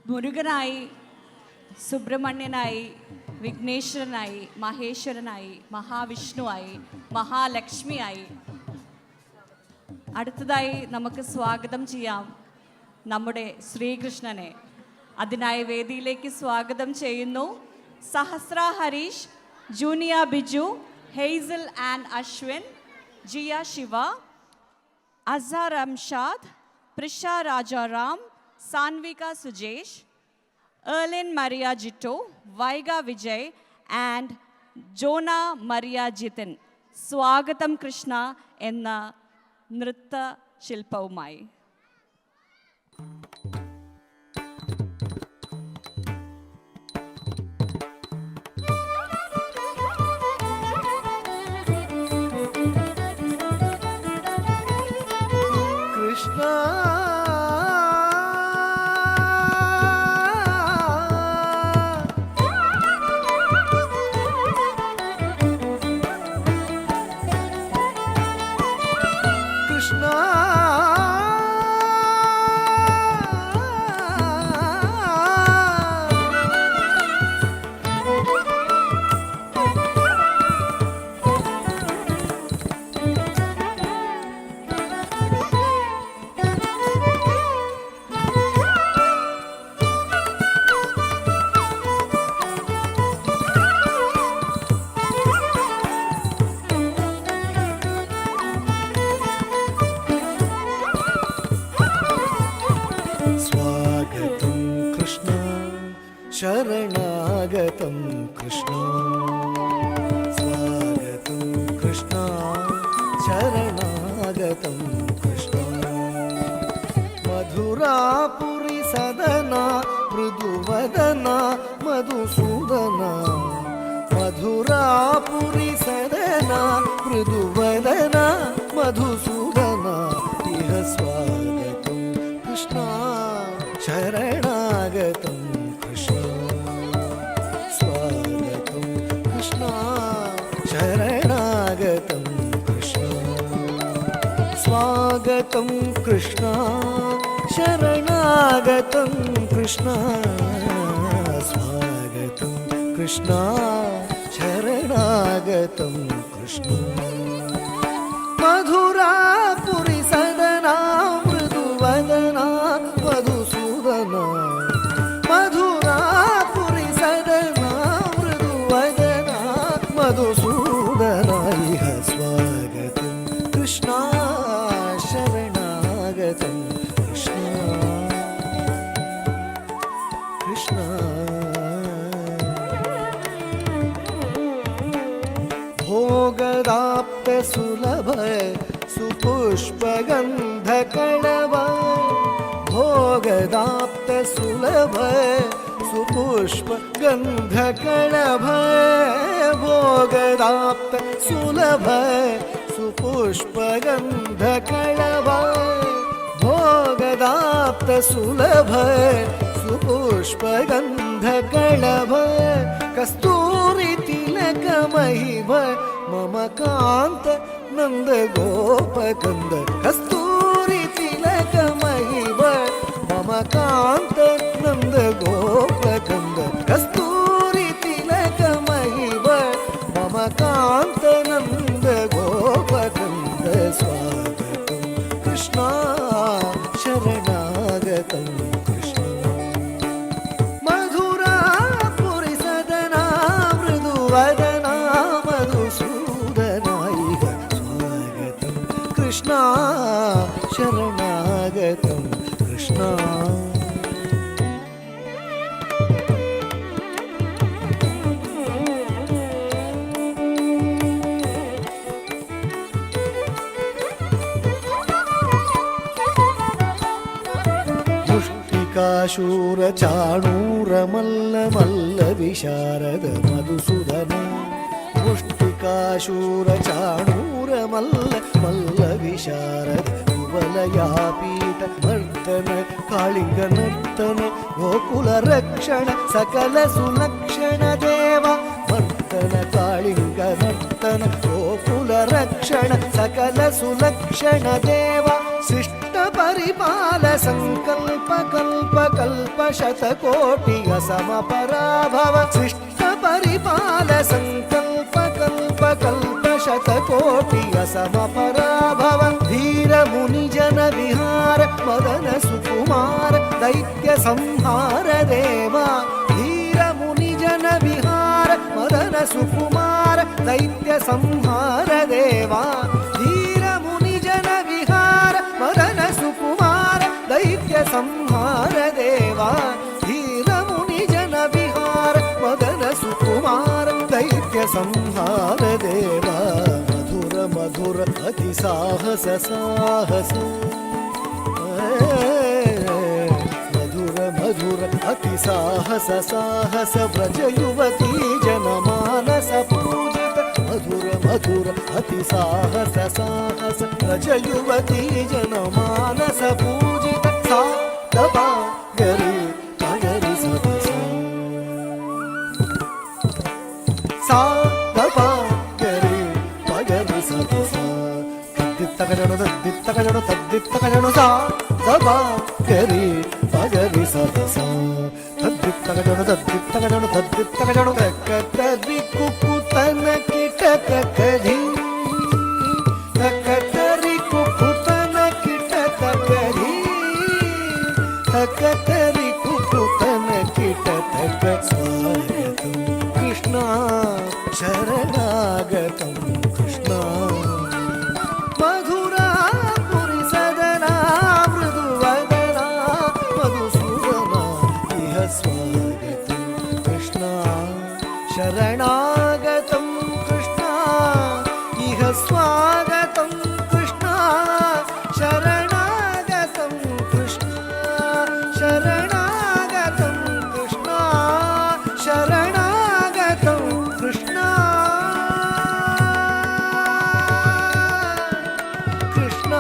മുരുകനായി, സുബ്രഹ്മണ്യനായി, വിഘ്നേശ്വരനായി, മഹേശ്വരനായി, മഹാവിഷ്ണുവായി, മഹാലക്ഷ്മിയായി. അടുത്തതായി നമുക്ക് സ്വാഗതം ചെയ്യാം നമ്മുടെ ശ്രീകൃഷ്ണനെ. അതിനായി വേദിയിലേക്ക് സ്വാഗതം ചെയ്യുന്നു Sahasra Harish, Juniya Biju, Hazel and Ashwin, Jiya Shiva, Azar Amshad, Prisha Rajaram, Sanvika Sujesh, Erlin Maria Jitto, Vaiga Vijay and Jona Maria Jithin. സ്വാഗതം കൃഷ്ണ എന്ന നൃത്തശില്പവുമായി. शरणागतं कृष्ण, स्वागतं कृष्ण, शरणागतं कृष्ण. मधुरापुरी सदना मृदुवदना मधुसूदना, मधुरापुरी सदना मृदुवदना मधुसूदना. इह स्वागतं कृष्ण, शरणागतं शरणागतं कृष्ण. स्वागतं कृष्ण, शरणागतं कृष्ण, स्वागतं कृष्ण, शरणागतं कृष्ण. मधुरापुरी सदना मृदुवदना मधुसूदना, मधुरापुरी सदना मृदुवदना मधुसूदना. इह स्वागतं कृष्ण, शरणागतं कृष्ण, कृष्ण. भोगदाप्त सुलभ सुपुष्पगन्धकणव, भोगदाप्त सुलभ सुपुष्पगन्धकणभ, भोगदाप्त सुलभ सुपुष्पगन्धकणभ, भोगदाप्त सुलभ सुपुष्पगन्धकणभ. कस्तूरी तिलक महिभ मम कान्त नन्द गोपकन्द, कस्तूरी तिलक महिभ मम कान्त नन्द गोपकन्द, कस्तूरी तिलक महिभ मम कान्त नन्द गोपकन्द. स्वागतं कृष्ण, शरणागतं कृष्ण. मधुरापुरी सदना मृदुवदना मधुसूदना. इह स्वागतं कृष्ण, शरणागतं कृष्ण. मुष्टिकाशूर चाणूर मल्ल मल्ल विशारद मधुसूदन, मुष्टिकाशूर चाणूर मल्ल मल्ल विशारद. कुवलयापीठ नर्तन कालिंग नर्तन, गोकुल रक्षण सकल सुलक्षण देव. नर्तन कालिंग नर्तन गोकुल रक्षण सकल सुलक्षण देव. ಶಿಷ್ಟ ಪರಿಪಾಲ ಸಂಕಲ್ಪ ಕಲ್ಪ ಕಲ್ಪ ಶತಕೋಟಿಯ ಸಮಪರಾಭವ ಶಿಷ್ಟ ಪರಿಪಾಲ ಸಂಕಲ್ಪ ಕಲ್ಪ ಕಲ್ಪ ಶತಕೋಟಿಯ ಸಮಪರಾಭವ ಧೀರ ಮುನಿ ಜನ ವಿಹಾರ ಮದನ ಸುಕುಮಾರ ದೈತ್ಯ ಸಂಹಾರ ದೇವ ಧೀರ ಮುನಿ ಜನ ವಿಹಾರ ಮದನ ಸುಕುಮಾರ ದೈತ್ಯ ಸಂಹಾರ ದೇವ ಧೀರ ಮುನಿ ಜನ ವಿಹಾರ ಮದನ ಸುಕುಮಾರ ದೈತ್ಯ ಸಂಹಾರ ದೇವ ಧೀರ ಮುನಿ ಜನ ವಿಹಾರ ಮದನ ಸುಕುಮಾರ ದೈತ್ಯ ಸಂಹಾರ ದೇವ ಮಧುರ ಮಧುರ ಅತಿ ಸಾಹಸ ಸಾಹಸ ಮಧುರ ಮಧುರ ಅತಿ ಸಾಹಸ ಸಾಹಸ ವ್ರಜ ಯುವತಿ ಜನ ಮಾನಸ ಪೂಜಿತ ಮಧುರ ಮಧುರ ಅತಿ ಸಾಹಸ ಸಾಹಸ ವ್ರಜ ಯುವತಿ ಜನ ಮಾನಸ ಪೂಜಿತ ಸಾ ದಪ ಗರಿ ಮಗರಿ ಸದಸ ಸಾ ದಪ ಗರಿ ಮಗರಿ ಸದಸ ತದಿತ್ತಕಜನು ತದಿತ್ತಕಜನು ತದಿತ್ತಕಜನು ಸಾ ದಪ ಗರಿ ಮಗರಿ ಸದಸ ತದಿತ್ತಕಜನು ತದಿತ್ತಕಜನು ತದಿತ್ತಕಜನು ತಕ್ಕತರಿ ಕುಕುತನ ಕಿಟಕ ಕರಿ ತಕ್ಕತರಿ ಕುಕುತನ ಕಿಟಕ ಕರಿ ತಕ್ಕತರಿ ಕುಕುತನ ಕಿಟಕ ಸ್ವಾಗತಂ ಕೃಷ್ಣ ಶರಣಾಗತಂ ಕೃಷ್ಣ ಮಧುರಾ ಪುರಿ ಸದನ ಮೃದುವದನ ಮಧುಸೂದನ ಇಹ ಸ್ವಾಗತಂ ಕೃಷ್ಣ ಶರಣಾಗತಂ ಕೃಷ್ಣ ಇಹ ಸ್ವಾಗತಂ ಕೃಷ್ಣ ಶರಣಾಗತಂ ಕೃಷ್ಣ ಶರಣಾಗತಂ ಕೃಷ್ಣ ಶರಣಾಗತಂ ಕೃಷ್ಣ ಕೃಷ್ಣ